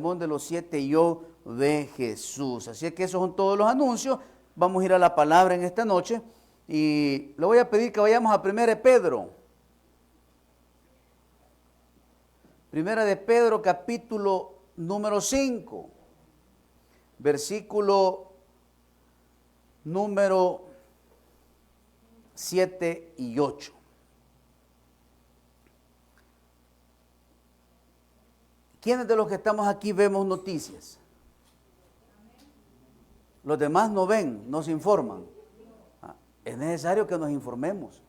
de los 7 yo de Jesús. Así que esos son todos los anuncios. Vamos a ir a la palabra en esta noche y le voy a pedir que vayamos a 1 de Pedro. 1 de Pedro capítulo número 5, versículo número 7 y 8. ¿Quiénes de los que estamos aquí vemos noticias? Los demás no ven, no se informan. Es necesario que nos informemos.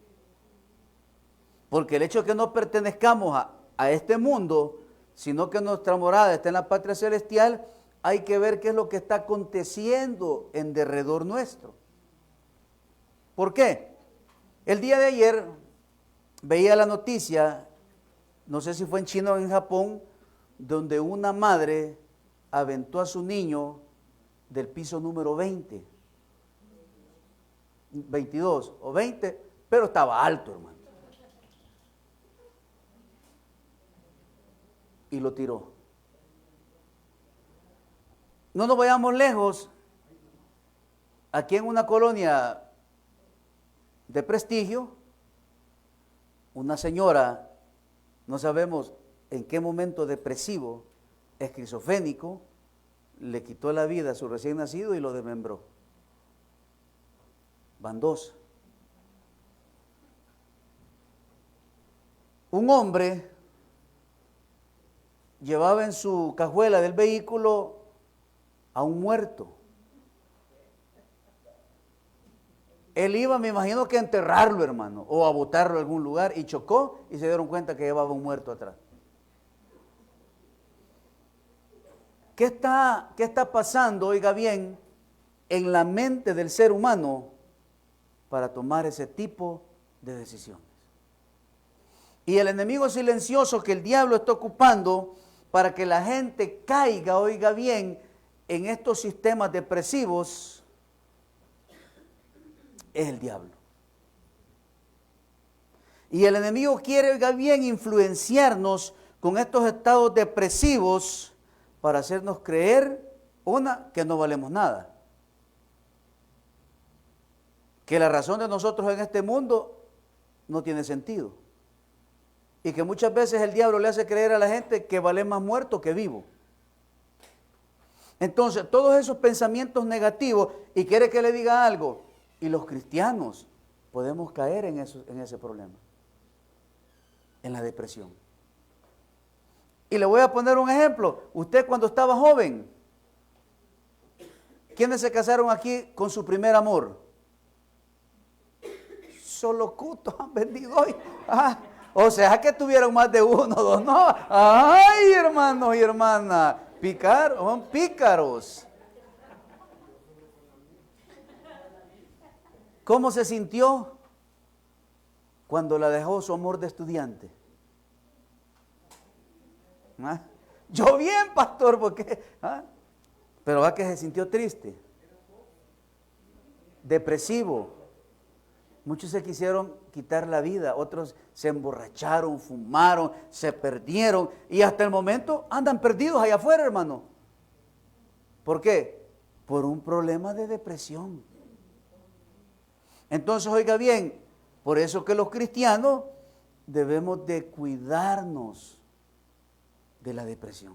Porque el hecho de que no pertenezcamos a este mundo, sino que nuestra morada está en la patria celestial, hay que ver qué es lo que está aconteciendo en derredor nuestro. ¿Por qué? El día de ayer veía la noticia, no sé si fue en China o en Japón, donde una madre aventó a su niño del piso número 20, 22 o 20, pero estaba alto, hermano. Y lo tiró. No nos vayamos lejos. Aquí en una colonia de prestigio, una señora, no sabemos en qué momento depresivo, esquizofrénico, le quitó la vida a su recién nacido y lo desmembró. Van 2. Un hombre llevaba en su cajuela del vehículo a un muerto. Él iba, me imagino que a enterrarlo, hermano, o a botarlo a algún lugar, y chocó y se dieron cuenta que llevaba un muerto atrás. ¿Qué está pasando, oiga bien, en la mente del ser humano para tomar ese tipo de decisiones? Y el enemigo silencioso que el diablo está ocupando para que la gente caiga, oiga bien, en estos sistemas depresivos, es el diablo. Y el enemigo quiere, oiga bien, influenciarnos con estos estados depresivos para hacernos creer, que no valemos nada. Que la razón de nosotros en este mundo no tiene sentido. Y que muchas veces el diablo le hace creer a la gente que vale más muerto que vivo. Entonces, todos esos pensamientos negativos, y quiere que le diga algo, y los cristianos podemos caer en ese problema, en la depresión. Y le voy a poner un ejemplo. Usted cuando estaba joven, ¿quiénes se casaron aquí con su primer amor? Solo cutos han vendido hoy. O sea que tuvieron más de uno, dos, no. Ay, hermanos y hermanas, son pícaros. ¿Cómo se sintió cuando la dejó su amor de estudiante? Yo bien, pastor, porque pero va que se sintió triste, depresivo. Muchos se quisieron quitar la vida, otros se emborracharon, fumaron, se perdieron y hasta el momento andan perdidos allá afuera, hermano. ¿Por qué? Por un problema de depresión. Entonces, oiga bien, por eso que los cristianos debemos de cuidarnos de la depresión.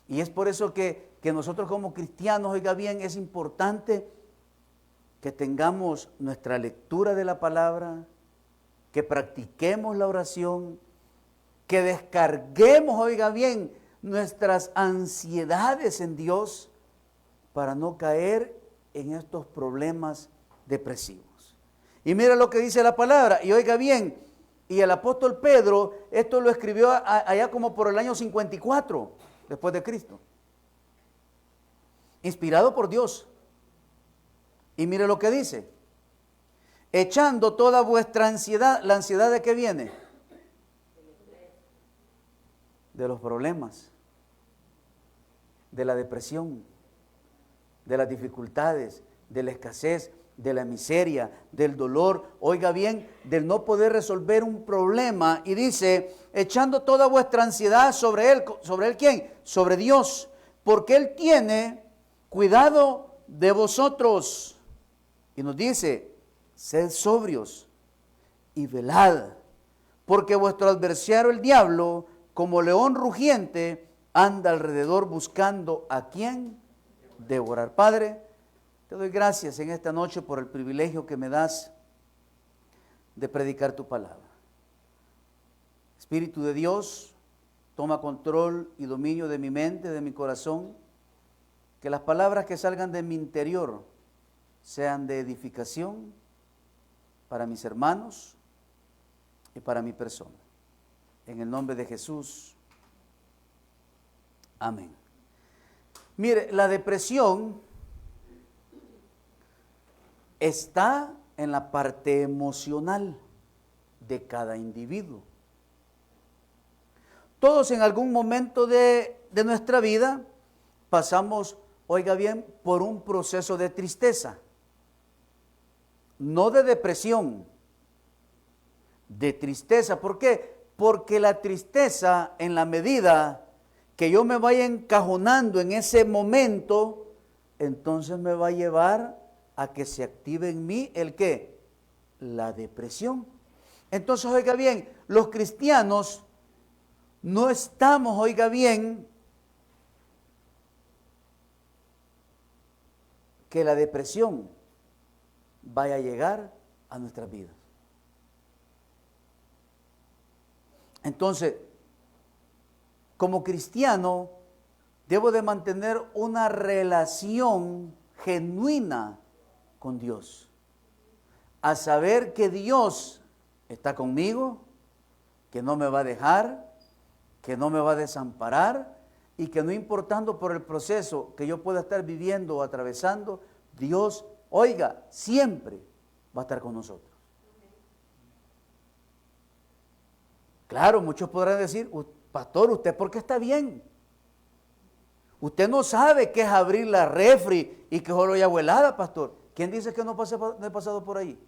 Y es por eso que nosotros como cristianos, oiga bien, es importante que tengamos nuestra lectura de la palabra, que practiquemos la oración, que descarguemos, oiga bien, nuestras ansiedades en Dios para no caer en estos problemas depresivos. Y mira lo que dice la palabra, y oiga bien, y el apóstol Pedro, esto lo escribió allá como por el año 54 después de Cristo, inspirado por Dios. Y mire lo que dice: echando toda vuestra ansiedad. ¿La ansiedad de qué viene? De los problemas, de la depresión, de las dificultades, de la escasez, de la miseria, del dolor, oiga bien, del no poder resolver un problema. Y dice, echando toda vuestra ansiedad sobre él ¿quién? Sobre Dios, porque Él tiene cuidado de vosotros. Y nos dice, sed sobrios y velad, porque vuestro adversario el diablo, como león rugiente, anda alrededor buscando a quien devorar. Padre, te doy gracias en esta noche por el privilegio que me das de predicar tu palabra. Espíritu de Dios, toma control y dominio de mi mente, de mi corazón, que las palabras que salgan de mi interior sean de edificación para mis hermanos y para mi persona. En el nombre de Jesús. Amén. Mire, la depresión está en la parte emocional de cada individuo. Todos en algún momento de nuestra vida pasamos, oiga bien, por un proceso de tristeza. No de depresión, de tristeza. ¿Por qué? Porque la tristeza, en la medida que yo me vaya encajonando en ese momento, entonces me va a llevar a que se active en mí ¿el qué? La depresión. Entonces, oiga bien, los cristianos no estamos, oiga bien, que la depresión vaya a llegar a nuestras vidas. Entonces, como cristiano, debo de mantener una relación genuina con Dios, a saber que Dios está conmigo, que no me va a dejar, que no me va a desamparar y que no importando por el proceso que yo pueda estar viviendo o atravesando, Dios, oiga, siempre va a estar con nosotros. Claro, muchos podrán decir, pastor, ¿usted por qué está bien? Usted no sabe qué es abrir la refri y que solo hay agua helada, pastor. ¿Quién dice que no he pasado por ahí?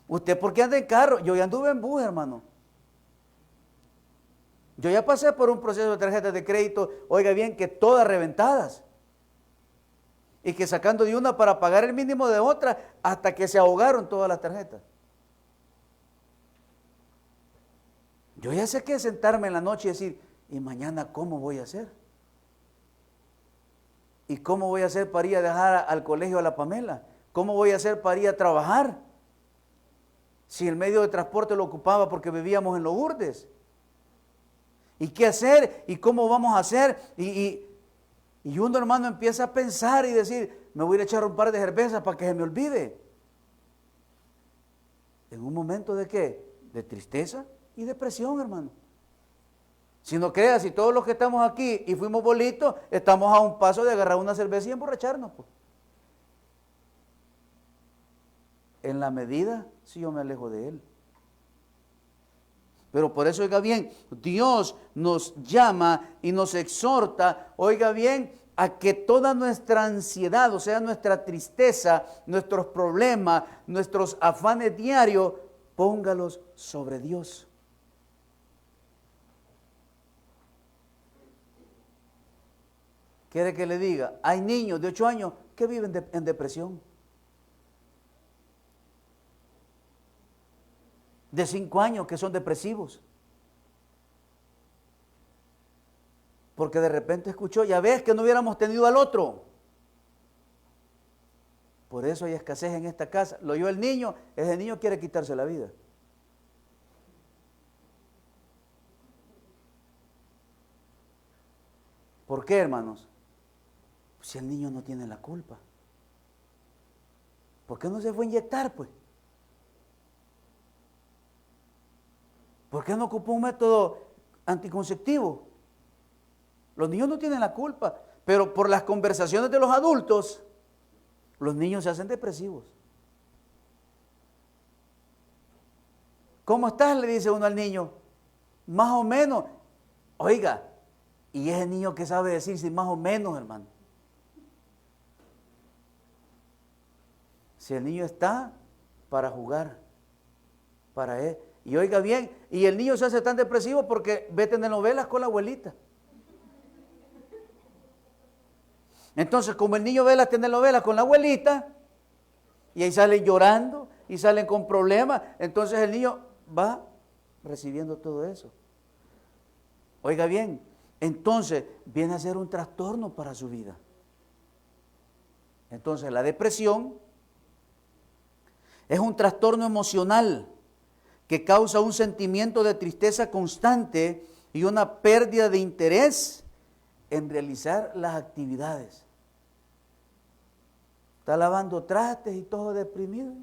¿Usted por qué anda en carro? Yo ya anduve en bus, hermano. Yo ya pasé por un proceso de tarjetas de crédito, oiga bien, que todas reventadas. Y que sacando de una para pagar el mínimo de otra, hasta que se ahogaron todas las tarjetas. Yo ya sé que sentarme en la noche y decir, ¿y mañana cómo voy a hacer? ¿Y cómo voy a hacer para ir a dejar al colegio a la Pamela? ¿Cómo voy a hacer para ir a trabajar? Si el medio de transporte lo ocupaba porque vivíamos en Lourdes. ¿Y qué hacer? ¿Y cómo vamos a hacer? Y uno, hermano, empieza a pensar y decir, me voy a ir a echar un par de cervezas para que se me olvide. En un momento de ¿qué? De tristeza y depresión, hermano. Si no creas, si todos los que estamos aquí y fuimos bolitos, estamos a un paso de agarrar una cerveza y emborracharnos, pues. En la medida, si yo me alejo de Él. Pero por eso, oiga bien, Dios nos llama y nos exhorta, oiga bien, a que toda nuestra ansiedad, o sea, nuestra tristeza, nuestros problemas, nuestros afanes diarios, póngalos sobre Dios. ¿Quiere que le diga? Hay niños de 8 años que viven en depresión. De 5 años que son depresivos. Porque de repente escuchó, ya ves que no hubiéramos tenido al otro. Por eso hay escasez en esta casa. Lo oyó el niño, ese niño quiere quitarse la vida. ¿Por qué, hermanos? Si el niño no tiene la culpa. ¿Por qué no se fue a inyectar, pues? ¿Por qué no ocupó un método anticonceptivo? Los niños no tienen la culpa, pero por las conversaciones de los adultos, los niños se hacen depresivos. ¿Cómo estás? Le dice uno al niño. Más o menos. Oiga, y ese niño que sabe decir si más o menos, hermano. Si el niño está para jugar, para él. Y oiga bien, y el niño se hace tan depresivo porque ve telenovelas con la abuelita. Entonces, como el niño ve las telenovelas con la abuelita, y ahí salen llorando, y salen con problemas, entonces el niño va recibiendo todo eso. Oiga bien, entonces viene a ser un trastorno para su vida. Entonces, la depresión es un trastorno emocional que causa un sentimiento de tristeza constante y una pérdida de interés en realizar las actividades. Está lavando trastes y todo deprimido.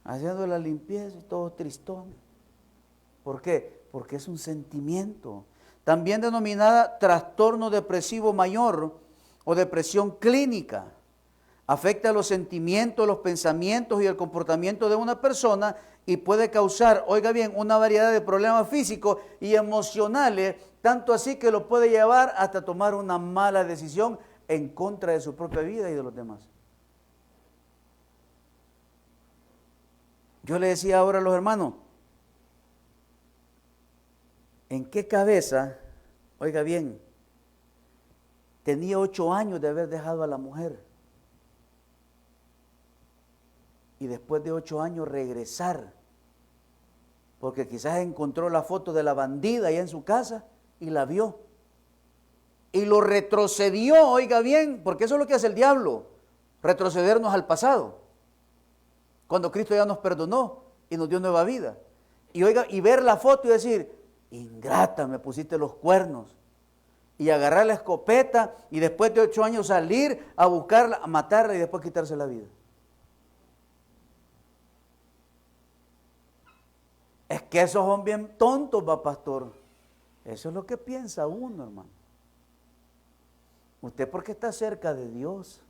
Haciendo la limpieza y todo tristón. ¿Por qué? Porque es un sentimiento. También denominada trastorno depresivo mayor o depresión clínica. Afecta los sentimientos, los pensamientos y el comportamiento de una persona y puede causar, oiga bien, una variedad de problemas físicos y emocionales, tanto así que lo puede llevar hasta tomar una mala decisión en contra de su propia vida y de los demás. Yo le decía ahora a los hermanos, ¿en qué cabeza, oiga bien, tenía 8 años de haber dejado a la mujer? Y después de 8 años regresar, porque quizás encontró la foto de la bandida allá en su casa y la vio. Y lo retrocedió, oiga bien, porque eso es lo que hace el diablo, retrocedernos al pasado. Cuando Cristo ya nos perdonó y nos dio nueva vida. Y oiga, y ver la foto y decir, ingrata, me pusiste los cuernos. Y agarrar la escopeta y después de 8 años salir a buscarla, a matarla y después quitarse la vida. Es que esos son bien tontos, va, pastor. Eso es lo que piensa uno, hermano. Usted porque está cerca de Dios.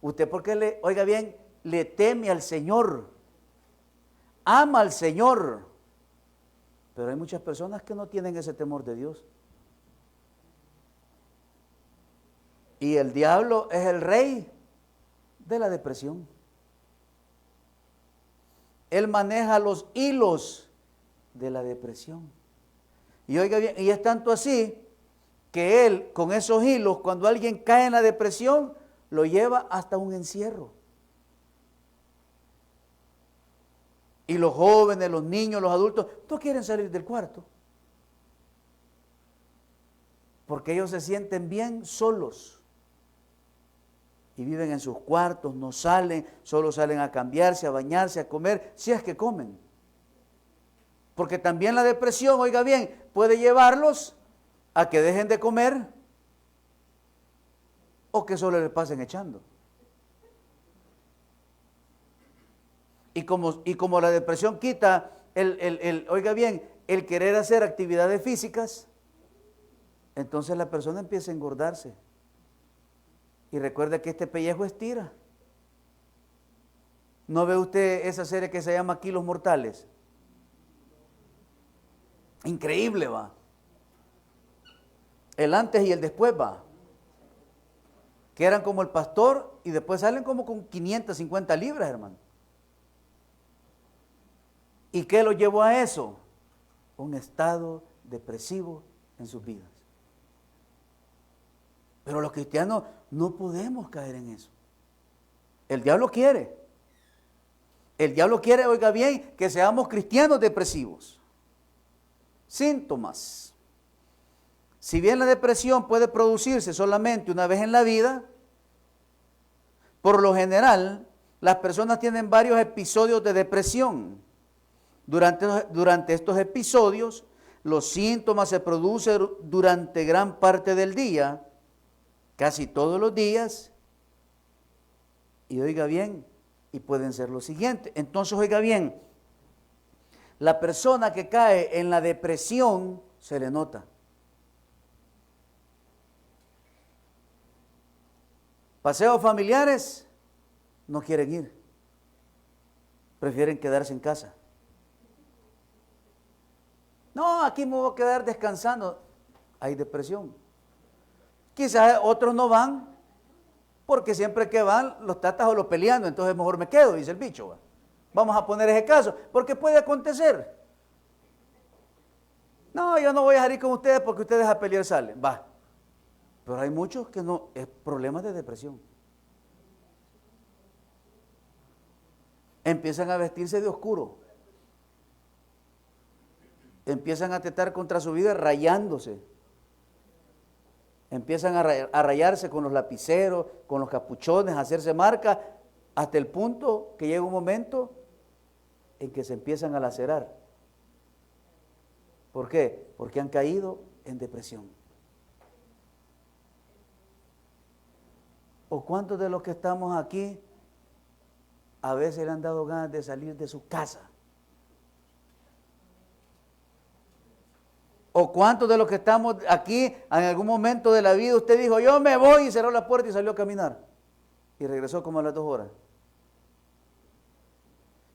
Usted porque oiga bien, le teme al Señor. Ama al Señor. Pero hay muchas personas que no tienen ese temor de Dios. Y el diablo es el rey de la depresión. Él maneja los hilos de la depresión. Y oiga bien, y es tanto así que él con esos hilos, cuando alguien cae en la depresión, lo lleva hasta un encierro. Y los jóvenes, los niños, los adultos, no quieren salir del cuarto. Porque ellos se sienten bien solos. Y viven en sus cuartos, no salen, solo salen a cambiarse, a bañarse, a comer, si es que comen. Porque también la depresión, oiga bien, puede llevarlos a que dejen de comer o que solo le pasen echando. Y como la depresión quita oiga bien, el querer hacer actividades físicas, entonces la persona empieza a engordarse. Y recuerde que este pellejo estira. ¿No ve usted esa serie que se llama Kilos Mortales? Increíble, va. El antes y el después, va. Que eran como el pastor y después salen como con 550 libras, hermano. ¿Y qué lo llevó a eso? Un estado depresivo en sus vidas. Pero los cristianos no podemos caer en eso. El diablo quiere. El diablo quiere, oiga bien, que seamos cristianos depresivos. Síntomas. Si bien la depresión puede producirse solamente una vez en la vida, por lo general, las personas tienen varios episodios de depresión. Durante estos episodios, los síntomas se producen durante gran parte del día, casi todos los días, y oiga bien, y pueden ser los siguientes. Entonces, oiga bien, la persona que cae en la depresión se le nota. Paseos familiares, no quieren ir, prefieren quedarse en casa. No, aquí me voy a quedar descansando. Hay depresión. Quizás otros no van porque siempre que van los tatas o los peleando, entonces mejor me quedo, dice el bicho. ¿Va? Vamos a poner ese caso, porque puede acontecer. No, yo no voy a salir con ustedes porque ustedes a pelear salen. Va. Pero hay muchos que no, es problemas de depresión. Empiezan a vestirse de oscuro. Empiezan a atentar contra su vida rayándose. Empiezan a rayarse con los lapiceros, con los capuchones, a hacerse marcas, hasta el punto que llega un momento en que se empiezan a lacerar. ¿Por qué? Porque han caído en depresión. ¿O cuántos de los que estamos aquí a veces le han dado ganas de salir de su casa? ¿O cuántos de los que estamos aquí en algún momento de la vida usted dijo, yo me voy, y cerró la puerta y salió a caminar? Y regresó como a las 2 horas.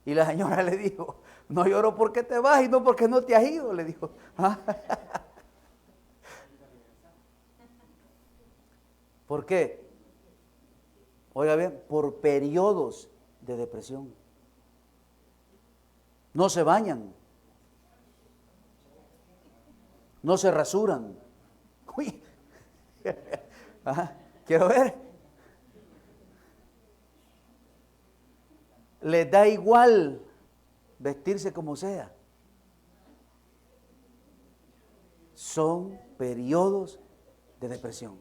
Y la señora le dijo, no lloro porque te vas y no porque no te has ido, le dijo. ¿Por qué? Oiga bien, por periodos de depresión. No se bañan. No se rasuran. Uy. Quiero ver. Les da igual vestirse como sea. Son periodos de depresión.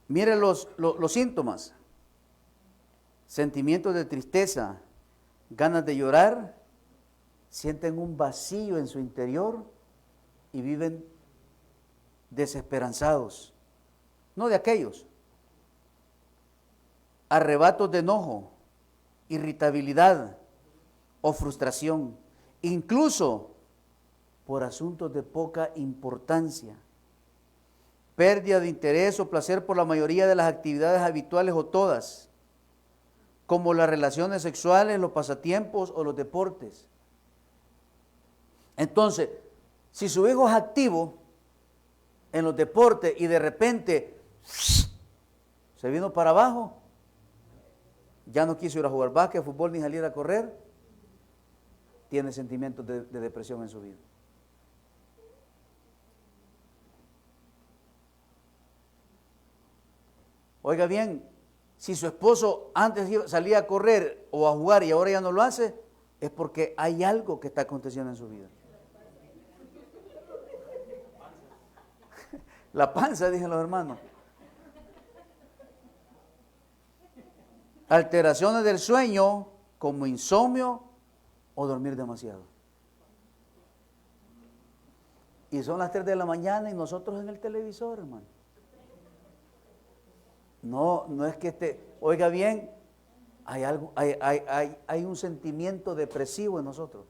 Mire los síntomas. Sentimientos de tristeza, ganas de llorar, sienten un vacío en su interior y viven desesperanzados. No de aquellos. Arrebatos de enojo, irritabilidad o frustración, incluso por asuntos de poca importancia. Pérdida de interés o placer por la mayoría de las actividades habituales o todas, como las relaciones sexuales, los pasatiempos o los deportes. Entonces, si su hijo es activo en los deportes y de repente se vino para abajo, ya no quiso ir a jugar básquet, fútbol ni salir a correr, tiene sentimientos de depresión en su vida. Oiga bien, si su esposo antes salía a correr o a jugar y ahora ya no lo hace, es porque hay algo que está aconteciendo en su vida. La panza, dicen los hermanos. Alteraciones del sueño, como insomnio o dormir demasiado. Y son las 3 de la mañana y nosotros en el televisor, hermano. No es que oiga bien, hay algo, hay un sentimiento depresivo en nosotros.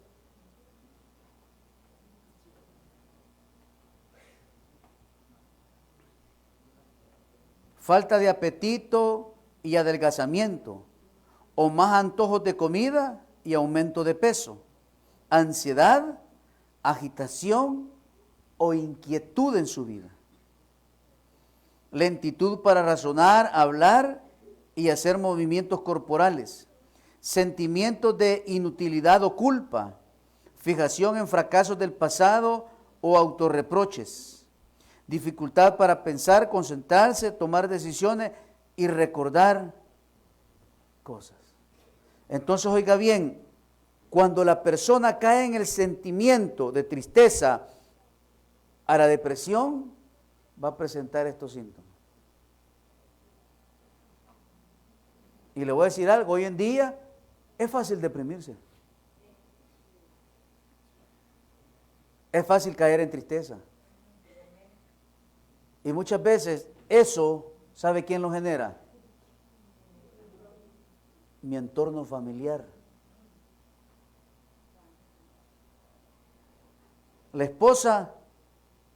Falta de apetito y adelgazamiento, o más antojos de comida y aumento de peso, ansiedad, agitación o inquietud en su vida. Lentitud para razonar, hablar y hacer movimientos corporales, sentimientos de inutilidad o culpa, fijación en fracasos del pasado o autorreproches, dificultad para pensar, concentrarse, tomar decisiones y recordar cosas. Entonces, oiga bien, cuando la persona cae en el sentimiento de tristeza a la depresión, va a presentar estos síntomas. Y le voy a decir algo, hoy en día es fácil deprimirse. Es fácil caer en tristeza. Y muchas veces eso, ¿sabe quién lo genera? Mi entorno familiar. La esposa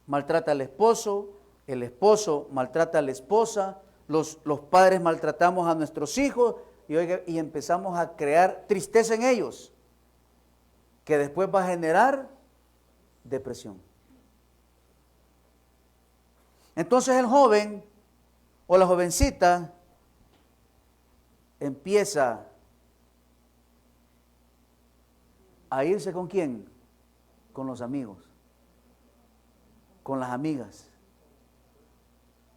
maltrata al esposo, el esposo maltrata a la esposa, los padres maltratamos a nuestros hijos y empezamos a crear tristeza en ellos, que después va a generar depresión. Entonces el joven o la jovencita empieza a irse ¿con quién? Con los amigos, con las amigas.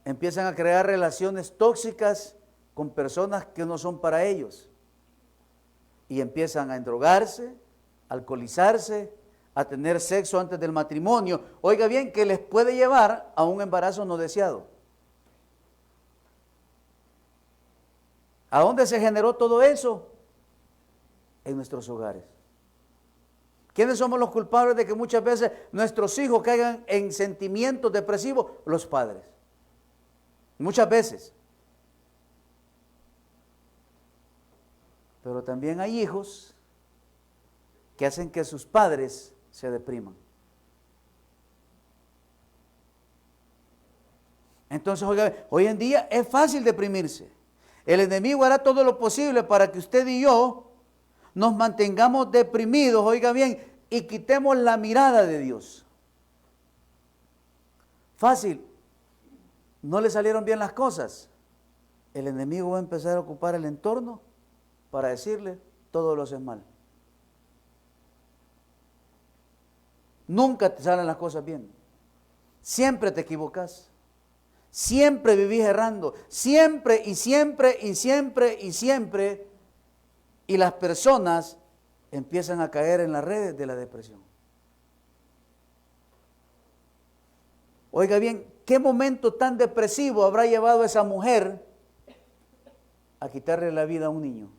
Empiezan a crear relaciones tóxicas con personas que no son para ellos. Y empiezan a endrogarse, a alcoholizarse, a tener sexo antes del matrimonio. Oiga bien, que les puede llevar a un embarazo no deseado. ¿A dónde se generó todo eso? En nuestros hogares. ¿Quiénes somos los culpables de que muchas veces nuestros hijos caigan en sentimientos depresivos? Los padres. Muchas veces. Pero también hay hijos que hacen que sus padres se depriman. Entonces, oiga, hoy en día es fácil deprimirse. El enemigo hará todo lo posible para que usted y yo nos mantengamos deprimidos, oiga bien, y quitemos la mirada de Dios. Fácil. No le salieron bien las cosas. El enemigo va a empezar a ocupar el entorno para decirle, todo lo haces mal. Nunca te salen las cosas bien. Siempre te equivocas. Siempre vivís errando. Siempre y siempre y siempre y siempre. Y las personas empiezan a caer en las redes de la depresión. Oiga bien, ¿qué momento tan depresivo habrá llevado a esa mujer a quitarle la vida a un niño?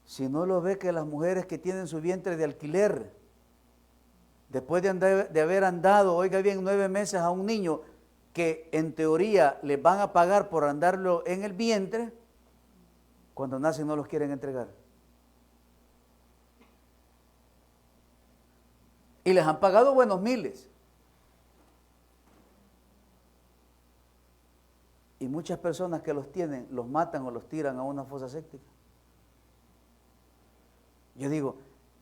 Si no lo ve que las mujeres que tienen su vientre de alquiler, después de haber andado, oiga bien, 9 meses a un niño que en teoría les van a pagar por andarlo en el vientre, cuando nacen no los quieren entregar. Y les han pagado buenos miles. Y muchas personas que los tienen, los matan o los tiran a una fosa séptica. Yo digo,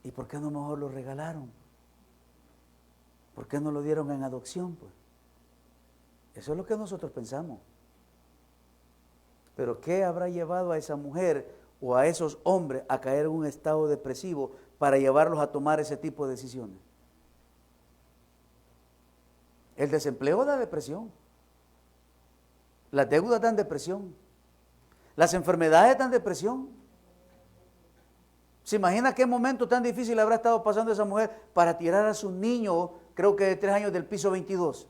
¿y por qué no mejor lo regalaron? ¿Por qué no lo dieron en adopción? Pues eso es lo que nosotros pensamos. Pero ¿qué habrá llevado a esa mujer o a esos hombres a caer en un estado depresivo para llevarlos a tomar ese tipo de decisiones? El desempleo da depresión. Las deudas dan depresión. Las enfermedades dan depresión. ¿Se imagina qué momento tan difícil habrá estado pasando esa mujer para tirar a su niño, creo que de 3 años, del piso 22?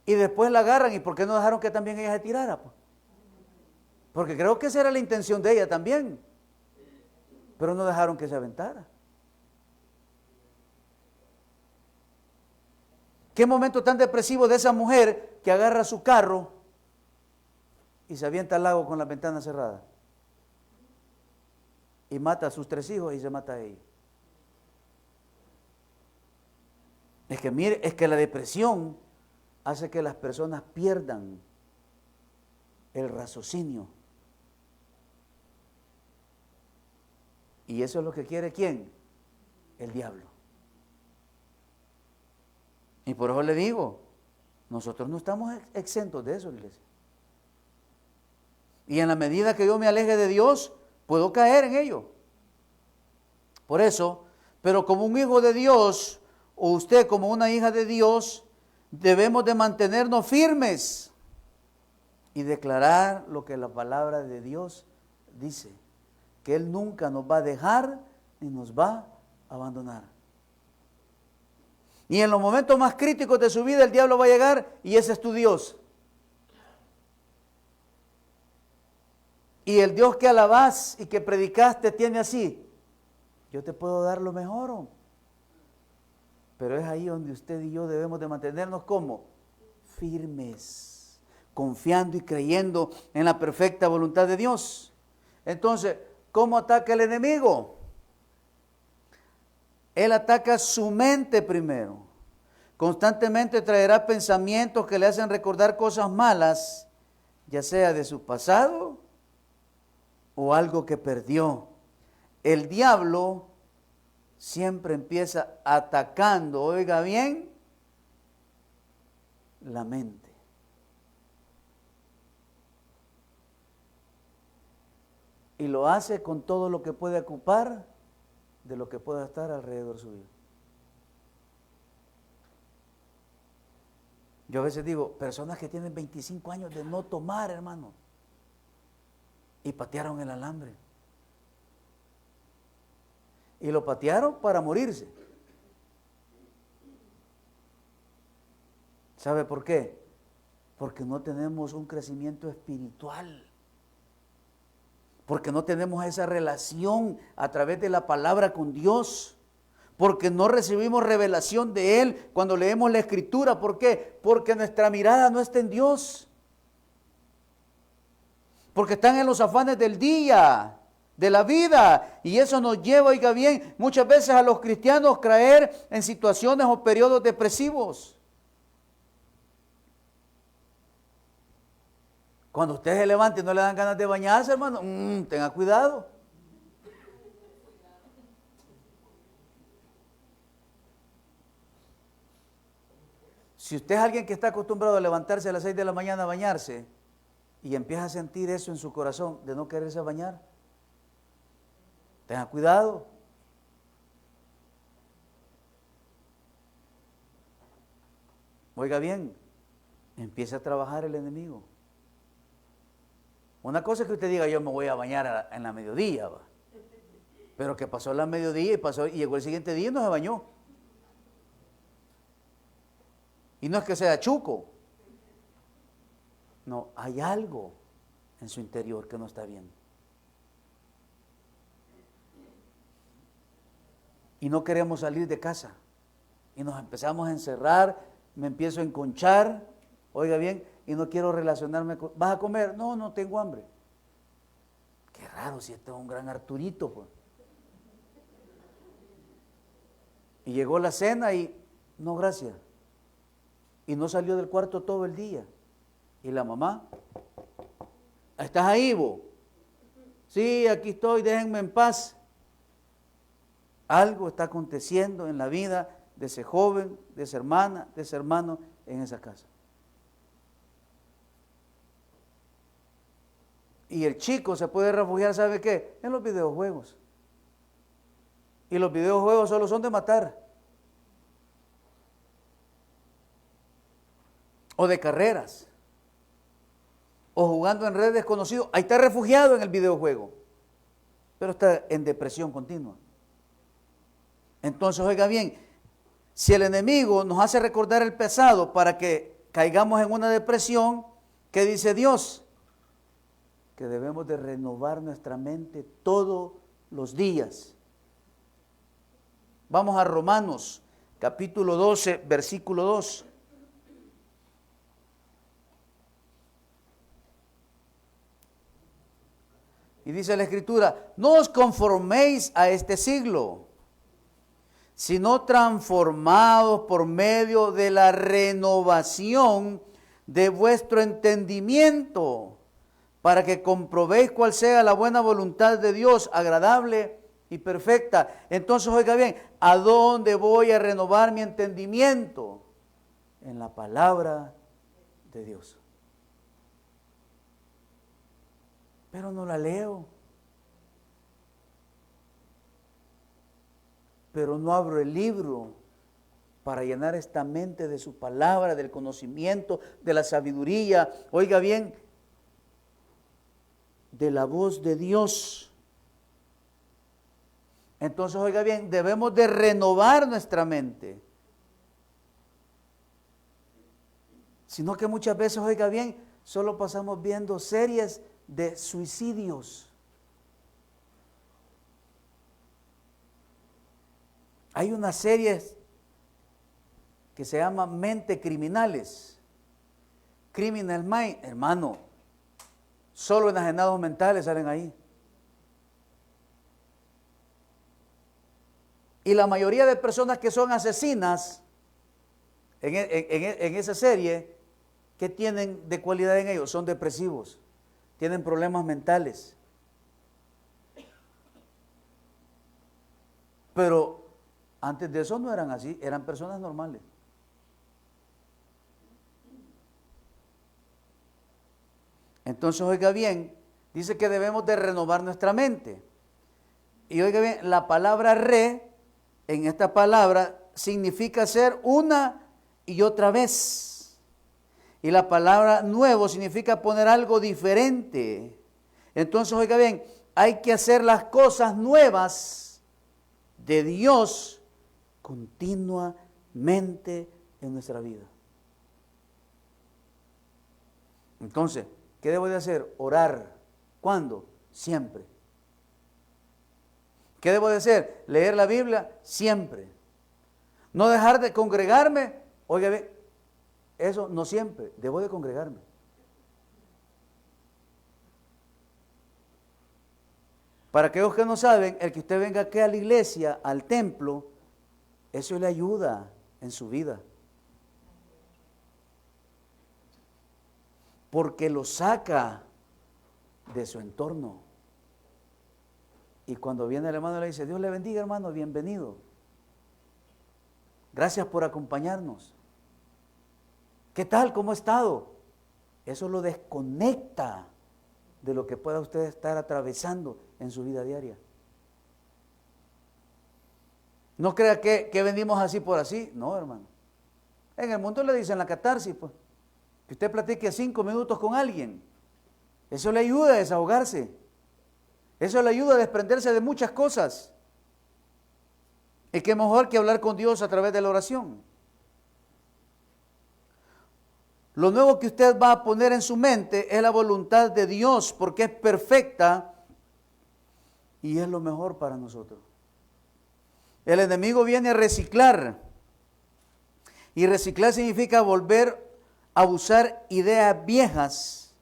Y después la agarran, ¿y por qué no dejaron que también ella se tirara? Porque creo que esa era la intención de ella también. Pero no dejaron que se aventara. ¿Qué momento tan depresivo de esa mujer que agarra su carro y se avienta al lago con la ventana cerrada? Y mata a sus 3 hijos y se mata a ella. Es que mire, es que la depresión hace que las personas pierdan el raciocinio. Y eso es lo que quiere ¿quién? El diablo. Y por eso le digo, nosotros no estamos exentos de eso, iglesia. Y en la medida que yo me aleje de Dios, puedo caer en ello. Por eso, pero como un hijo de Dios, o usted como una hija de Dios, debemos de mantenernos firmes y declarar lo que la palabra de Dios dice, que Él nunca nos va a dejar ni nos va a abandonar. Y en los momentos más críticos de su vida el diablo va a llegar y ese es tu Dios. Y el Dios que alabás y que predicaste tiene así: yo te puedo dar lo mejor. Pero es ahí donde usted y yo debemos de mantenernos como firmes, confiando y creyendo en la perfecta voluntad de Dios. Entonces, ¿cómo ataca el enemigo? Él ataca su mente primero. Constantemente traerá pensamientos que le hacen recordar cosas malas, ya sea de su pasado o algo que perdió. El diablo siempre empieza atacando, oiga bien, la mente. Y lo hace con todo lo que puede ocupar de lo que pueda estar alrededor suyo. Yo a veces digo, personas que tienen 25 años de no tomar, hermano, y patearon el alambre. Y lo patearon para morirse. ¿Sabe por qué? Porque no tenemos un crecimiento espiritual. Porque no tenemos esa relación a través de la palabra con Dios. Porque no recibimos revelación de Él cuando leemos la Escritura. ¿Por qué? Porque nuestra mirada no está en Dios. Porque están en los afanes del día, de la vida. Y eso nos lleva, oiga bien, muchas veces a los cristianos caer en situaciones o periodos depresivos. Cuando usted se levante y no le dan ganas de bañarse, hermano, tenga cuidado. Si usted es alguien que está acostumbrado a levantarse a las 6 de la mañana a bañarse y empieza a sentir eso en su corazón de no quererse bañar, tenga cuidado. Oiga bien, empieza a trabajar el enemigo. Una cosa es que usted diga, yo me voy a bañar en la mediodía, ¿va? Pero que pasó la mediodía y llegó el siguiente día y no se bañó. Y no es que sea chuco. No, hay algo en su interior que no está bien. Y no queremos salir de casa. Y nos empezamos a encerrar, me empiezo a enconchar, oiga bien, y no quiero relacionarme con... ¿Vas a comer? No, no tengo hambre. Qué raro si este es un gran Arturito, pues. Y llegó la cena y, no, gracias. Y no salió del cuarto todo el día. Y la mamá, ¿estás ahí, vos? Sí, aquí estoy, déjenme en paz. Algo está aconteciendo en la vida de ese joven, de esa hermana, de ese hermano en esa casa. Y el chico se puede refugiar, ¿sabe qué? En los videojuegos. Y los videojuegos solo son de matar. O de carreras. O jugando en redes desconocidos. Ahí está refugiado en el videojuego. Pero está en depresión continua. Entonces, oiga bien, si el enemigo nos hace recordar el pasado para que caigamos en una depresión, ¿qué dice Dios? Que debemos de renovar nuestra mente todos los días. Vamos a Romanos, capítulo 12, versículo 2. Y dice la Escritura, no os conforméis a este siglo, sino transformados por medio de la renovación de vuestro entendimiento, para que comprobéis cuál sea la buena voluntad de Dios, agradable y perfecta. Entonces, oiga bien, ¿a dónde voy a renovar mi entendimiento? En la palabra de Dios. Pero no la leo. Pero no abro el libro para llenar esta mente de su palabra, del conocimiento, de la sabiduría. Oiga bien, de la voz de Dios. Entonces, oiga bien, debemos de renovar nuestra mente. Sino que muchas veces, oiga bien, solo pasamos viendo series de suicidios. Hay unas series que se llaman Mente Criminales. Criminal Mind, hermano. Solo enajenados mentales salen ahí. Y la mayoría de personas que son asesinas, en esa serie, ¿qué tienen de cualidad en ellos? Son depresivos, tienen problemas mentales. Pero antes de eso no eran así, eran personas normales. Entonces, oiga bien, dice que debemos de renovar nuestra mente. Y oiga bien, la palabra en esta palabra significa ser una y otra vez. Y la palabra nuevo significa poner algo diferente. Entonces, oiga bien, hay que hacer las cosas nuevas de Dios continuamente en nuestra vida. Entonces, ¿qué debo de hacer? Orar. ¿Cuándo? Siempre. ¿Qué debo de hacer? Leer la Biblia siempre. No dejar de congregarme. Oiga, eso no siempre. Debo de congregarme. Para aquellos que no saben, el que usted venga aquí a la iglesia, al templo, eso le ayuda en su vida. Porque lo saca de su entorno. Y cuando viene el hermano le dice, Dios le bendiga, hermano, bienvenido. Gracias por acompañarnos. ¿Qué tal? ¿Cómo ha estado? Eso lo desconecta de lo que pueda usted estar atravesando en su vida diaria. No crea que venimos así por así. No, hermano. En el mundo le dicen la catarsis, pues. Que usted platique 5 minutos con alguien. Eso le ayuda a desahogarse. Eso le ayuda a desprenderse de muchas cosas. Y qué mejor que hablar con Dios a través de la oración. Lo nuevo que usted va a poner en su mente es la voluntad de Dios, porque es perfecta y es lo mejor para nosotros. El enemigo viene a reciclar. Y reciclar significa volver a usar ideas viejas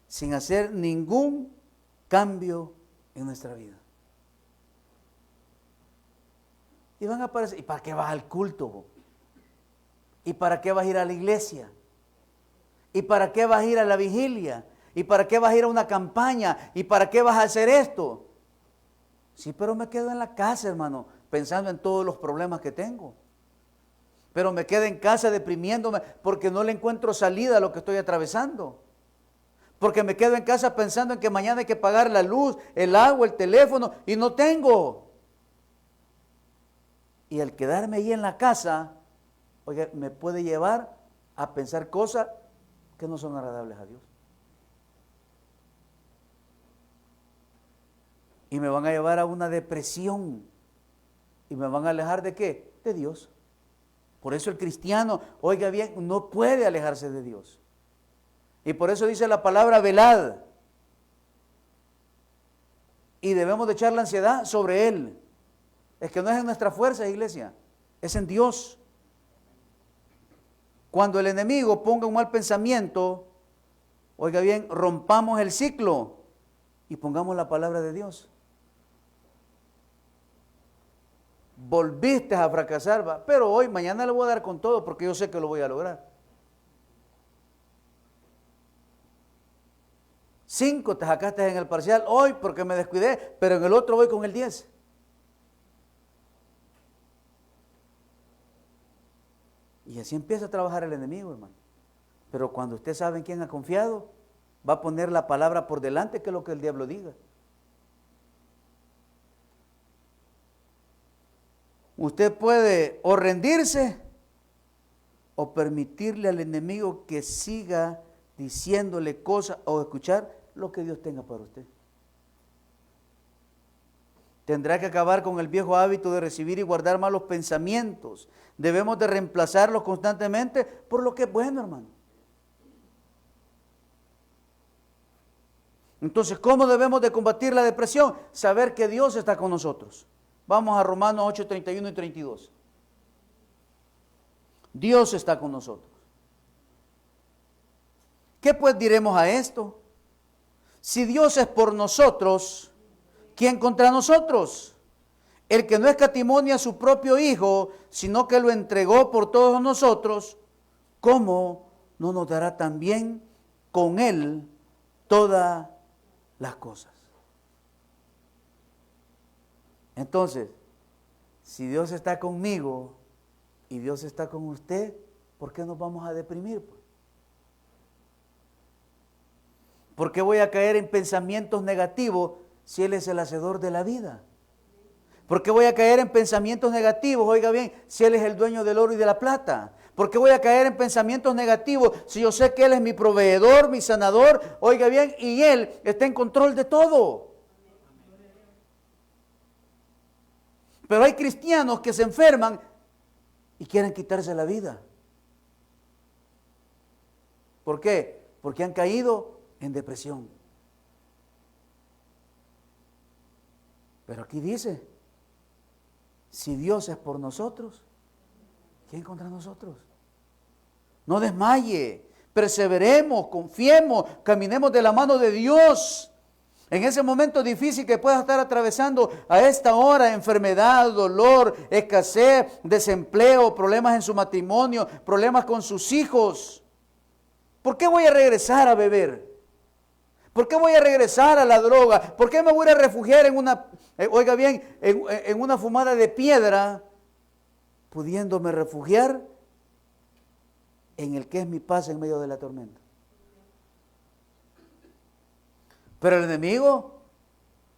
sin hacer ningún cambio en nuestra vida. Y van a aparecer, ¿y para qué vas al culto? ¿Y para qué vas a ir a la iglesia? ¿Y para qué vas a ir a la vigilia? ¿Y para qué vas a ir a una campaña? ¿Y para qué vas a hacer esto? Sí, pero me quedo en la casa, hermano, pensando en todos los problemas que tengo. Pero me quedo en casa deprimiéndome porque no le encuentro salida a lo que estoy atravesando. Porque me quedo en casa pensando en que mañana hay que pagar la luz, el agua, el teléfono, y no tengo. Y el quedarme ahí en la casa, oye, me puede llevar a pensar cosas que no son agradables a Dios. Y me van a llevar a una depresión. ¿Y me van a alejar de qué? De Dios. Por eso el cristiano, oiga bien, no puede alejarse de Dios. Y por eso dice la palabra velad. Y debemos de echar la ansiedad sobre Él. Es que no es en nuestra fuerza, iglesia, es en Dios. Cuando el enemigo ponga un mal pensamiento, oiga bien, rompamos el ciclo y pongamos la palabra de Dios. Volviste a fracasar, ¿va? Pero hoy, mañana le voy a dar con todo porque yo sé que lo voy a lograr. 5 te sacaste en el parcial hoy porque me descuidé, pero en el otro voy con el 10. Y así empieza a trabajar el enemigo, hermano. Pero cuando usted sabe en quién ha confiado, va a poner la palabra por delante que lo que el diablo diga. Usted puede o rendirse o permitirle al enemigo que siga diciéndole cosas o escuchar lo que Dios tenga para usted. Tendrá que acabar con el viejo hábito de recibir y guardar malos pensamientos. Debemos de reemplazarlos constantemente por lo que es bueno, hermano. Entonces, ¿cómo debemos de combatir la depresión? Saber que Dios está con nosotros. Vamos a Romanos 8, 31 y 32. Dios está con nosotros. ¿Qué pues diremos a esto? Si Dios es por nosotros, ¿quién contra nosotros? El que no escatimó ni a su propio Hijo, sino que lo entregó por todos nosotros, ¿cómo no nos dará también con Él todas las cosas? Entonces, si Dios está conmigo y Dios está con usted, ¿por qué nos vamos a deprimir? ¿Por qué voy a caer en pensamientos negativos si Él es el hacedor de la vida? ¿Por qué voy a caer en pensamientos negativos, oiga bien, si Él es el dueño del oro y de la plata? ¿Por qué voy a caer en pensamientos negativos si yo sé que Él es mi proveedor, mi sanador, oiga bien, y Él está en control de todo? Pero hay cristianos que se enferman y quieren quitarse la vida. ¿Por qué? Porque han caído en depresión. Pero aquí dice, si Dios es por nosotros, ¿quién contra nosotros? No desmaye, perseveremos, confiemos, caminemos de la mano de Dios. En ese momento difícil que puedas estar atravesando a esta hora, enfermedad, dolor, escasez, desempleo, problemas en su matrimonio, problemas con sus hijos. ¿Por qué voy a regresar a beber? ¿Por qué voy a regresar a la droga? ¿Por qué me voy a refugiar en una, oiga bien, en una fumada de piedra, pudiéndome refugiar en el que es mi paz en medio de la tormenta? Pero el enemigo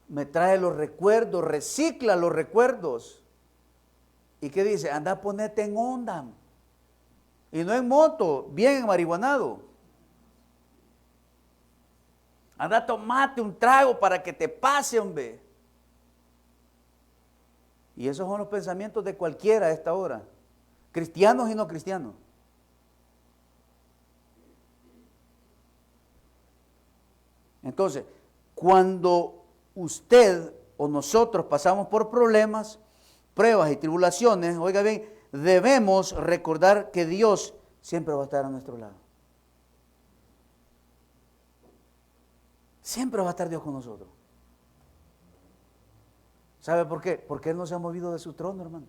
me trae los recuerdos, recicla los recuerdos. ¿Y qué dice? Anda a ponerte en onda. Y no en moto, bien marihuanado. Anda a tomarte un trago para que te pase, hombre. Y esos son los pensamientos de cualquiera a esta hora. Cristianos y no cristianos. Entonces, cuando usted o nosotros pasamos por problemas, pruebas y tribulaciones, oiga bien, debemos recordar que Dios siempre va a estar a nuestro lado. Siempre va a estar Dios con nosotros. ¿Sabe por qué? Porque Él no se ha movido de su trono, hermano.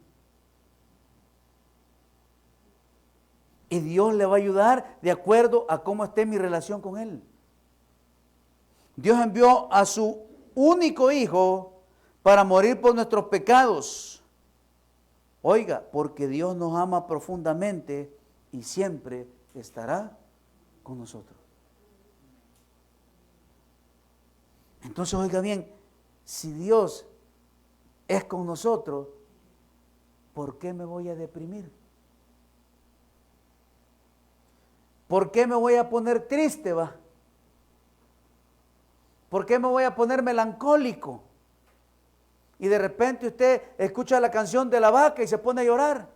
Y Dios le va a ayudar de acuerdo a cómo esté mi relación con Él. Dios envió a su único Hijo para morir por nuestros pecados. Oiga, porque Dios nos ama profundamente y siempre estará con nosotros. Entonces, oiga bien, si Dios es con nosotros, ¿por qué me voy a deprimir? ¿Por qué me voy a poner triste, va? ¿Por qué me voy a poner melancólico? Y de repente usted escucha la canción de la vaca y se pone a llorar.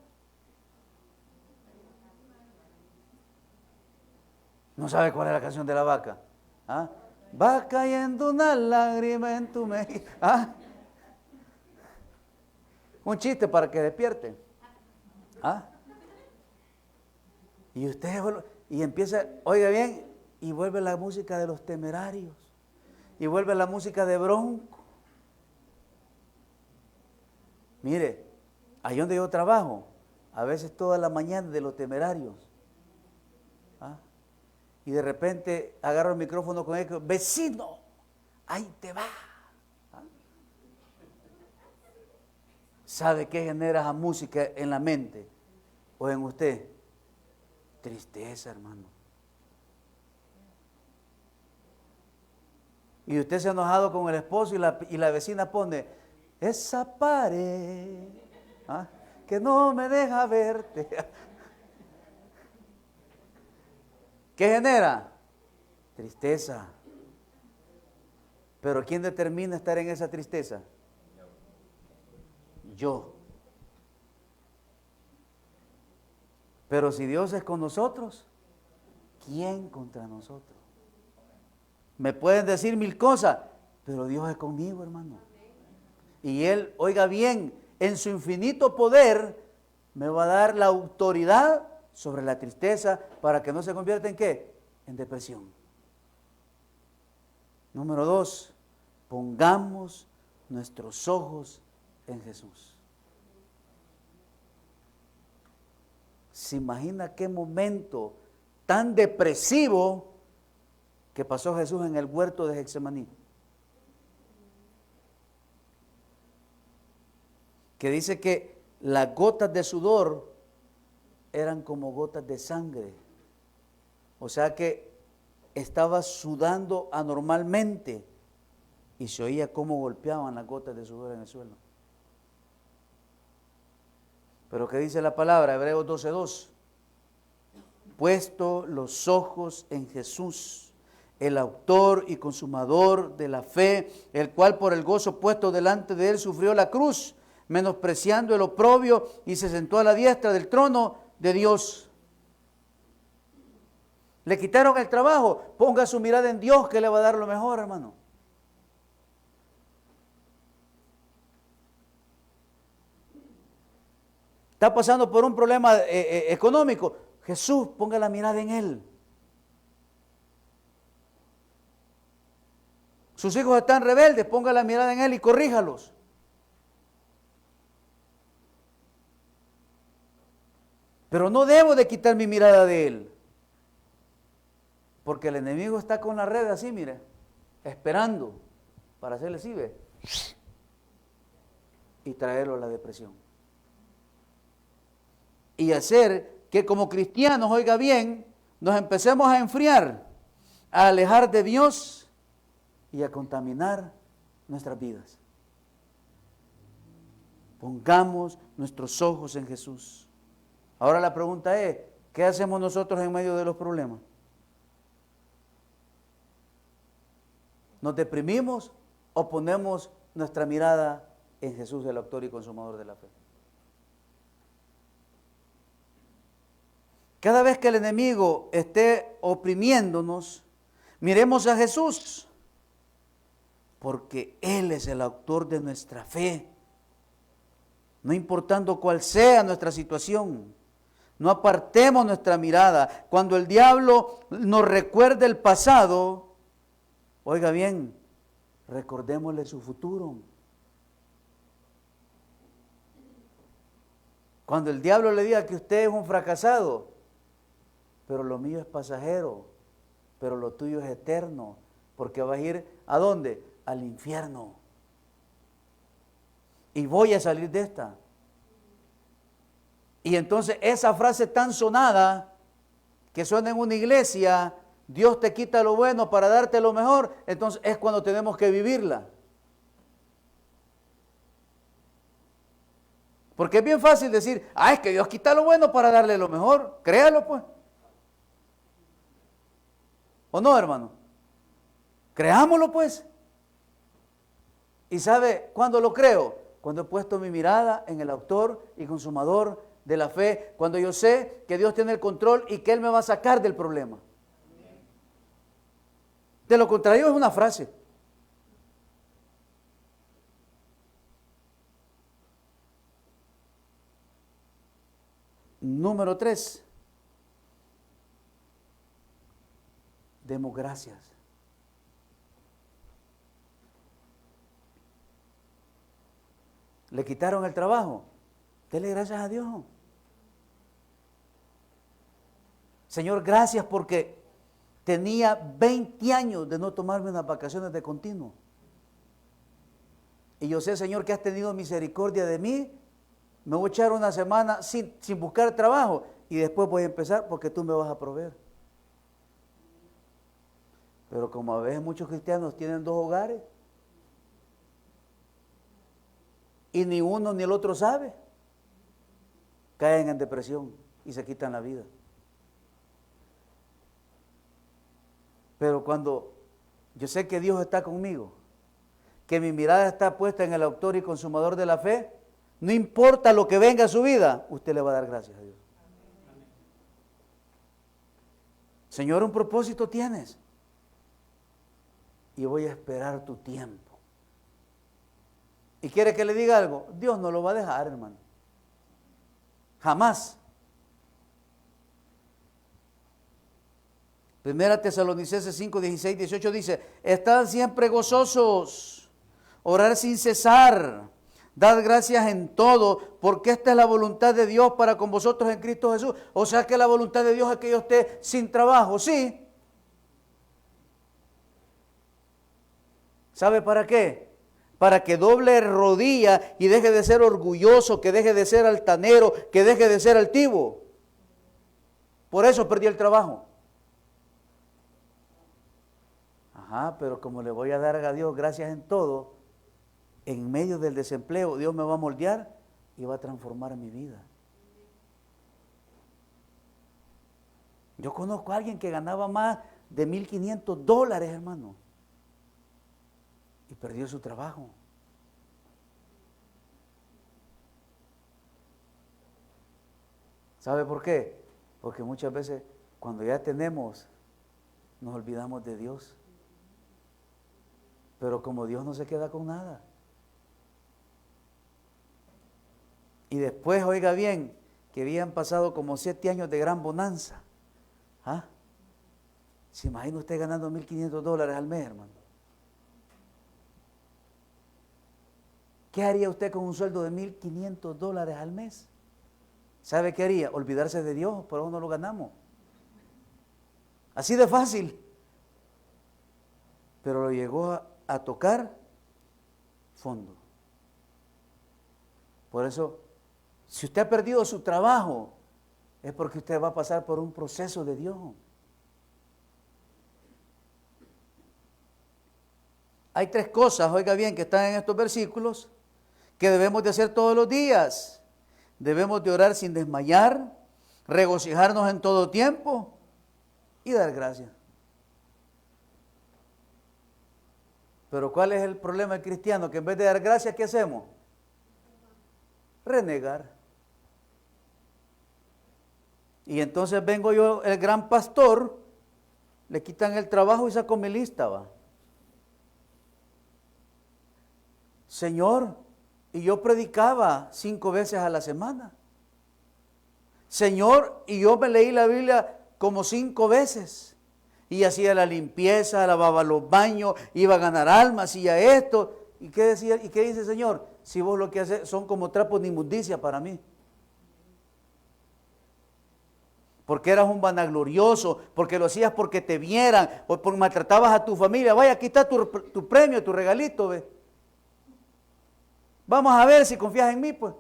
¿No sabe cuál es la canción de la vaca? ¿Ah? Va cayendo una lágrima en tu mejilla. ¿Ah? Un chiste para que despierte. ¿Ah? Y usted y empieza, oiga bien, y vuelve la música de los Temerarios. Y vuelve la música de Bronco. Mire, ahí donde yo trabajo, a veces toda la mañana de los Temerarios. ¿Ah? Y de repente agarro el micrófono con él, vecino, ahí te va. ¿Ah? ¿Sabe qué genera esa música en la mente o en usted? Tristeza, hermano. Y usted se ha enojado con el esposo y la vecina pone, esa pared, ¿ah?, que no me deja verte. ¿Qué genera? Tristeza. Pero ¿quién determina estar en esa tristeza? Yo. Pero si Dios es con nosotros, ¿quién contra nosotros? Me pueden decir mil cosas, pero Dios es conmigo, hermano. Y Él, oiga bien, en su infinito poder me va a dar la autoridad sobre la tristeza para que no se convierta en ¿qué? En depresión. Número 2, pongamos nuestros ojos en Jesús. ¿Se imagina qué momento tan depresivo que pasó Jesús en el huerto de Getsemaní? Que dice que las gotas de sudor eran como gotas de sangre. O sea que estaba sudando anormalmente y se oía cómo golpeaban las gotas de sudor en el suelo. Pero ¿qué dice la palabra? Hebreos 12:2. Puesto los ojos en Jesús, el autor y consumador de la fe, el cual por el gozo puesto delante de él sufrió la cruz, menospreciando el oprobio, y se sentó a la diestra del trono de Dios. Le quitaron el trabajo, ponga su mirada en Dios, que le va a dar lo mejor, hermano. Está pasando por un problema económico, Jesús, ponga la mirada en Él. Sus hijos están rebeldes, ponga la mirada en Él y corríjalos. Pero no debo de quitar mi mirada de Él, porque el enemigo está con la red así, mire, esperando para hacerle así, ve, y traerlo a la depresión. Y hacer que como cristianos, oiga bien, nos empecemos a enfriar, a alejar de Dios y a contaminar nuestras vidas. Pongamos nuestros ojos en Jesús. Ahora la pregunta es, ¿qué hacemos nosotros en medio de los problemas? ¿Nos deprimimos o ponemos nuestra mirada en Jesús, el autor y consumador de la fe? Cada vez que el enemigo esté oprimiéndonos, miremos a Jesús, porque Él es el autor de nuestra fe. No importando cuál sea nuestra situación, no apartemos nuestra mirada. Cuando el diablo nos recuerde el pasado, oiga bien, recordémosle su futuro. Cuando el diablo le diga que usted es un fracasado, pero lo mío es pasajero, pero lo tuyo es eterno, porque vas a ir ¿a dónde? Al infierno. Y voy a salir de esta. Y entonces esa frase tan sonada que suena en una iglesia, Dios te quita lo bueno para darte lo mejor, entonces es cuando tenemos que vivirla. Porque es bien fácil decir, es que Dios quita lo bueno para darle lo mejor. Créalo pues. ¿O no, hermano? Creámoslo pues. ¿Y sabe cuándo lo creo? Cuando he puesto mi mirada en el autor y consumador de la fe, cuando yo sé que Dios tiene el control y que Él me va a sacar del problema. De lo contrario es una frase. Número 3. Demos gracias. Le quitaron el trabajo. Dele gracias a Dios. Señor, gracias porque tenía 20 años de no tomarme unas vacaciones de continuo. Y yo sé, Señor, que has tenido misericordia de mí. Me voy a echar una semana sin buscar trabajo y después voy a empezar porque tú me vas a proveer. Pero como a veces muchos cristianos tienen 2 hogares y ni uno ni el otro sabe, caen en depresión y se quitan la vida. Pero cuando yo sé que Dios está conmigo, que mi mirada está puesta en el autor y consumador de la fe, no importa lo que venga a su vida, usted le va a dar gracias a Dios. Señor, un propósito tienes y voy a esperar tu tiempo. ¿Y quiere que le diga algo? Dios no lo va a dejar, hermano. Jamás. Primera Tesalonicenses 5, 16, 18 dice, estad siempre gozosos, orar sin cesar, Dad gracias en todo, porque esta es la voluntad de Dios para con vosotros en Cristo Jesús. O sea que la voluntad de Dios es que yo esté sin trabajo, sí. ¿Sabe para qué? Para que doble rodilla y deje de ser orgulloso, que deje de ser altanero, que deje de ser altivo. Por eso perdí el trabajo. Ajá, pero como le voy a dar a Dios gracias en todo, en medio del desempleo, Dios me va a moldear y va a transformar mi vida. Yo conozco a alguien que ganaba más de $1,500, hermano, y perdió su trabajo. ¿Sabe por qué? Porque muchas veces cuando ya tenemos, nos olvidamos de Dios. Pero como Dios no se queda con nada. Y después, oiga bien, que habían pasado como 7 años de gran bonanza. ¿Ah? ¿Se imagina usted ganando $1,500 al mes, hermano? ¿Qué haría usted con un sueldo de $1,500 al mes? ¿Sabe qué haría? Olvidarse de Dios, por eso no lo ganamos. Así de fácil. Pero lo llegó a tocar fondo. Por eso, si usted ha perdido su trabajo, es porque usted va a pasar por un proceso de Dios. Hay 3 cosas, oiga bien, que están en estos versículos, que debemos de hacer todos los días. Debemos de orar sin desmayar, regocijarnos en todo tiempo y dar gracias. Pero ¿cuál es el problema del cristiano? Que en vez de dar gracias, ¿qué hacemos? Renegar. Y entonces vengo yo, el gran pastor, le quitan el trabajo y saco mi lista, va. Señor, y yo predicaba 5 veces a la semana. Señor, y yo me leí la Biblia como 5 veces. Y hacía la limpieza, lavaba los baños, iba a ganar almas, hacía esto. ¿Y qué decía? ¿Y qué dice, Señor? Si vos lo que haces son como trapos de inmundicia para mí. Porque eras un vanaglorioso, porque lo hacías porque te vieran, o porque maltratabas a tu familia. Vaya, aquí está tu premio, tu regalito, ve. Vamos a ver si confías en mí, pues.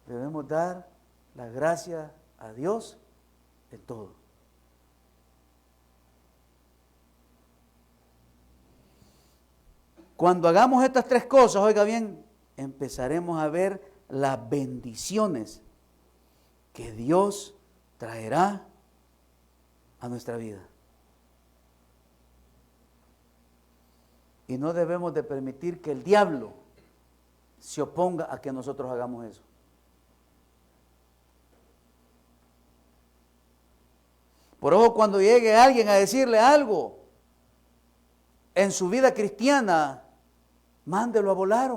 Debemos dar la gracia a Dios en todo. Cuando hagamos estas 3 cosas, oiga bien, empezaremos a ver las bendiciones que Dios traerá a nuestra vida. Y no debemos de permitir que el diablo se oponga a que nosotros hagamos eso. Por eso cuando llegue alguien a decirle algo en su vida cristiana, mándelo a volar.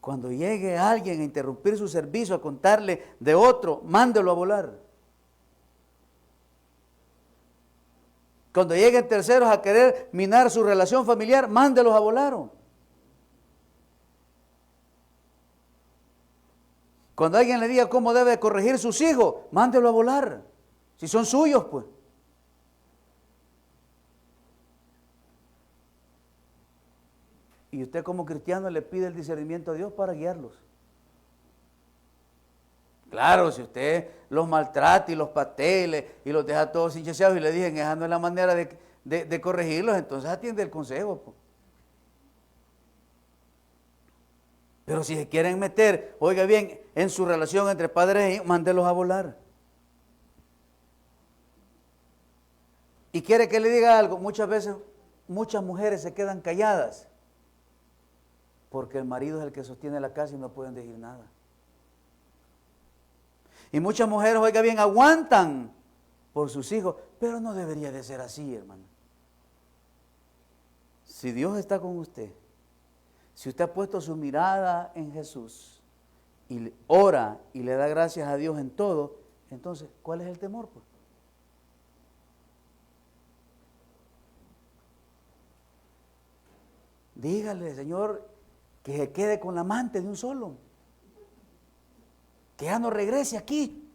Cuando llegue alguien a interrumpir su servicio, a contarle de otro, mándelo a volar. Cuando lleguen terceros a querer minar su relación familiar, mándelos a volar. Cuando alguien le diga cómo debe corregir sus hijos, mándelo a volar. Si son suyos, pues. Y usted como cristiano le pide el discernimiento a Dios para guiarlos. Claro, si usted los maltrata y los patea y los deja todos hinchaseados y le dicen, esa no es la manera de corregirlos, entonces atiende el consejo. Pues. Pero si se quieren meter, oiga bien, en su relación entre padres e hijos, mándelos a volar. Y quiere que le diga algo, muchas veces, muchas mujeres se quedan calladas porque el marido es el que sostiene la casa y no pueden decir nada. Y muchas mujeres, oiga bien, aguantan por sus hijos, pero no debería de ser así, hermano. Si Dios está con usted, si usted ha puesto su mirada en Jesús y ora y le da gracias a Dios en todo, entonces, ¿cuál es el temor? Pues? dígale, Señor, que se quede con la amante de un solo. Que ya no regrese aquí.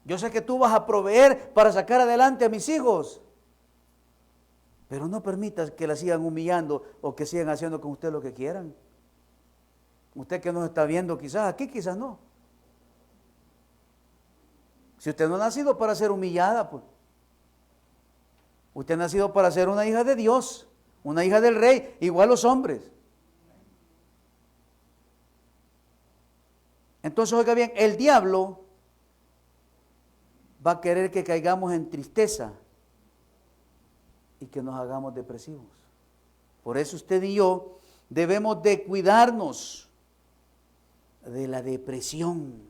Yo sé que tú vas a proveer para sacar adelante a mis hijos. Pero no permitas que la sigan humillando o que sigan haciendo con usted lo que quieran. Usted que nos está viendo quizás aquí, quizás no. Si usted no ha nacido para ser humillada, pues. Usted ha nacido para ser una hija de Dios, una hija del Rey, igual los hombres. Entonces, oiga bien, el diablo va a querer que caigamos en tristeza y que nos hagamos depresivos. Por eso usted y yo debemos de cuidarnos de la depresión.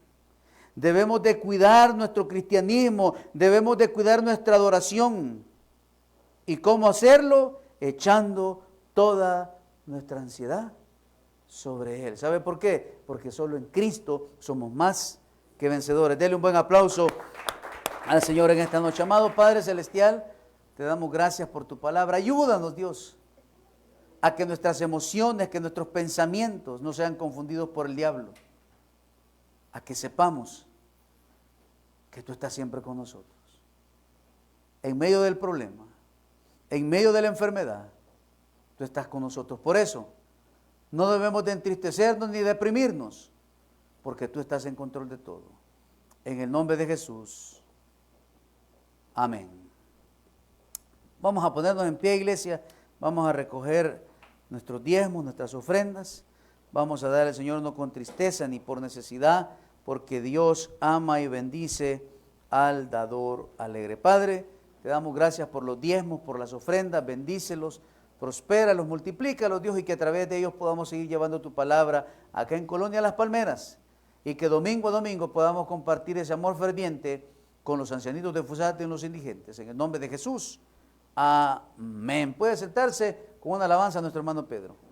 Debemos de cuidar nuestro cristianismo, debemos de cuidar nuestra adoración. ¿Y cómo hacerlo? Echando toda nuestra ansiedad sobre Él. ¿Sabe por qué? Porque solo en Cristo somos más que vencedores. Dele un buen aplauso al Señor en esta noche. Amado Padre Celestial, te damos gracias por tu palabra. Ayúdanos, Dios, a que nuestras emociones, que nuestros pensamientos no sean confundidos por el diablo. A que sepamos que tú estás siempre con nosotros. En medio del problema, en medio de la enfermedad, tú estás con nosotros. Por eso, no debemos de entristecernos ni deprimirnos, porque tú estás en control de todo. En el nombre de Jesús. Amén. Vamos a ponernos en pie, iglesia. Vamos a recoger nuestros diezmos, nuestras ofrendas. Vamos a dar al Señor no con tristeza ni por necesidad, porque Dios ama y bendice al dador alegre. Padre, te damos gracias por los diezmos, por las ofrendas. Bendícelos, prospéralos, multiplícalos, Dios, y que a través de ellos podamos seguir llevando tu palabra acá en Colonia Las Palmeras. Y que domingo a domingo podamos compartir ese amor ferviente con los ancianitos de Fusate y los indigentes. En el nombre de Jesús. Amén. Puede sentarse con una alabanza a nuestro hermano Pedro.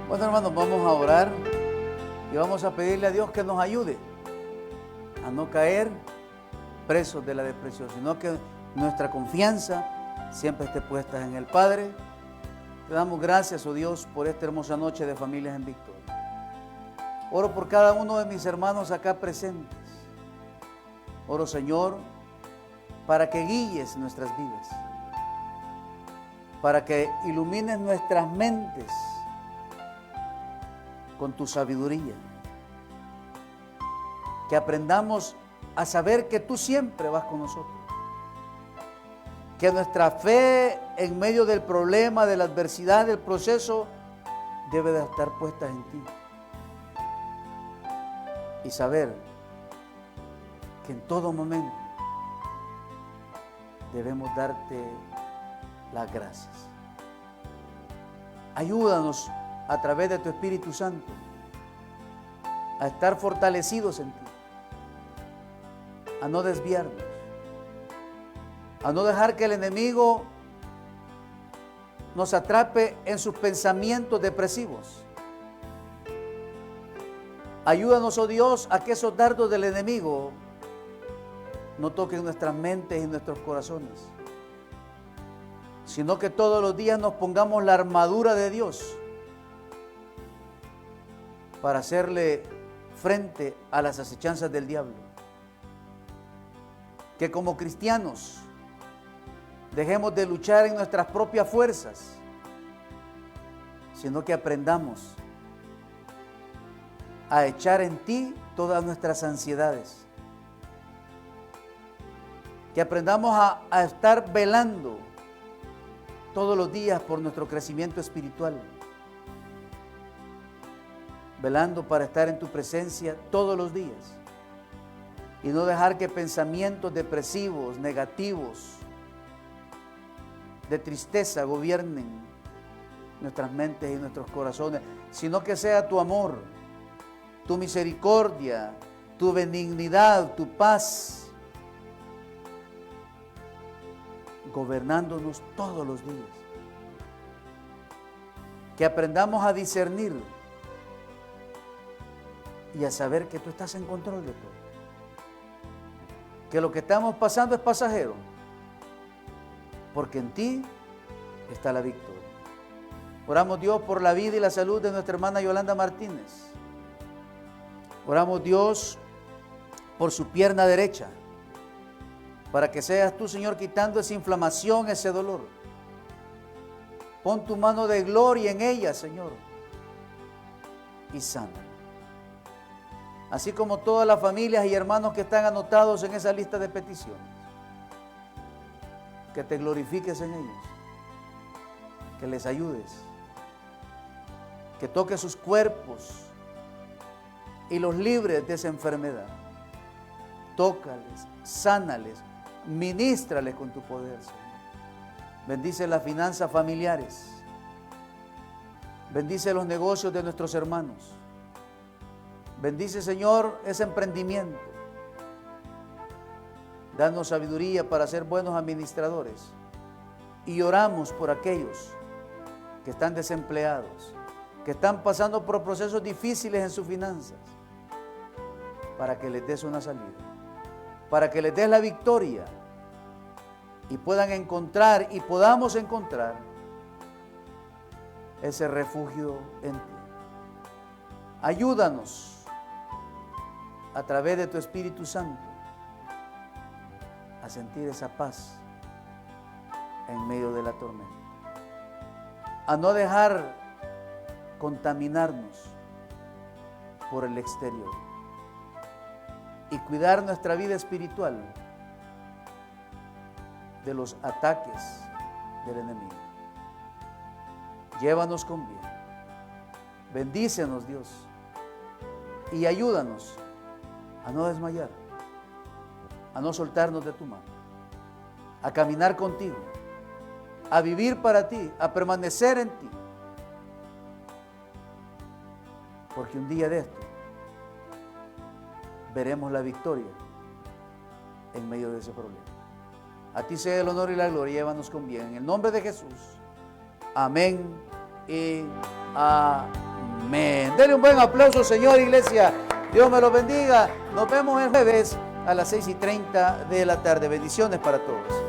Bueno, hermanos, vamos a orar y vamos a pedirle a Dios que nos ayude a no caer presos de la depresión, sino que nuestra confianza siempre esté puesta en el Padre. Te damos gracias, oh Dios, por esta hermosa noche de Familias en Victoria. Oro por cada uno de mis hermanos acá presentes. Oro, Señor, para que guíes nuestras vidas, para que ilumines nuestras mentes con tu sabiduría, que aprendamos a saber que tú siempre vas con nosotros, que nuestra fe en medio del problema, de la adversidad, del proceso, debe de estar puesta en ti, y saber que en todo momento debemos darte las gracias. Ayúdanos a través de tu Espíritu Santo a estar fortalecidos en ti, a no desviarnos, a no dejar que el enemigo nos atrape en sus pensamientos depresivos, Ayúdanos, oh Dios, a que esos dardos del enemigo no toquen nuestras mentes y nuestros corazones, sino que todos los días nos pongamos la armadura de Dios para hacerle frente a las acechanzas del diablo. Que como cristianos dejemos de luchar en nuestras propias fuerzas, sino que aprendamos a echar en ti todas nuestras ansiedades. Que aprendamos a estar velando todos los días por nuestro crecimiento espiritual. Velando para estar en tu presencia todos los días. Y no dejar que pensamientos depresivos, negativos, de tristeza gobiernen nuestras mentes y nuestros corazones, sino que sea tu amor, tu misericordia, tu benignidad, tu paz, gobernándonos todos los días. Que aprendamos a discernir y a saber que tú estás en control de todo. Que lo que estamos pasando es pasajero, porque en ti está la victoria. Oramos, Dios, por la vida y la salud de nuestra hermana Yolanda Martínez. Oramos, Dios, por su pierna derecha, para que seas tú, Señor, quitando esa inflamación, ese dolor. Pon tu mano de gloria en ella, Señor, y sana. Así como todas las familias y hermanos que están anotados en esa lista de peticiones. Que te glorifiques en ellos, que les ayudes, que toques sus cuerpos y los libres de esa enfermedad. Tócales, sánales, ministrales con tu poder, Señor. Bendice las finanzas familiares, bendice los negocios de nuestros hermanos. Bendice, Señor, ese emprendimiento. Danos sabiduría para ser buenos administradores. Y oramos por aquellos que están desempleados, que están pasando por procesos difíciles en sus finanzas, para que les des una salida, para que les des la victoria y puedan encontrar y podamos encontrar ese refugio en ti. Ayúdanos a través de tu Espíritu Santo a sentir esa paz en medio de la tormenta, a no dejar contaminarnos por el exterior y cuidar nuestra vida espiritual de los ataques del enemigo. Llévanos con bien, bendícenos, Dios, y ayúdanos a no desmayar, a no soltarnos de tu mano, a caminar contigo, a vivir para ti, a permanecer en ti. Porque un día de esto veremos la victoria en medio de ese problema. A ti sea el honor y la gloria, llévanos con bien. En el nombre de Jesús. Amén y amén. Denle un buen aplauso, Señor, iglesia. Dios me los bendiga. Nos vemos el jueves a las 6:30 de la tarde. Bendiciones para todos.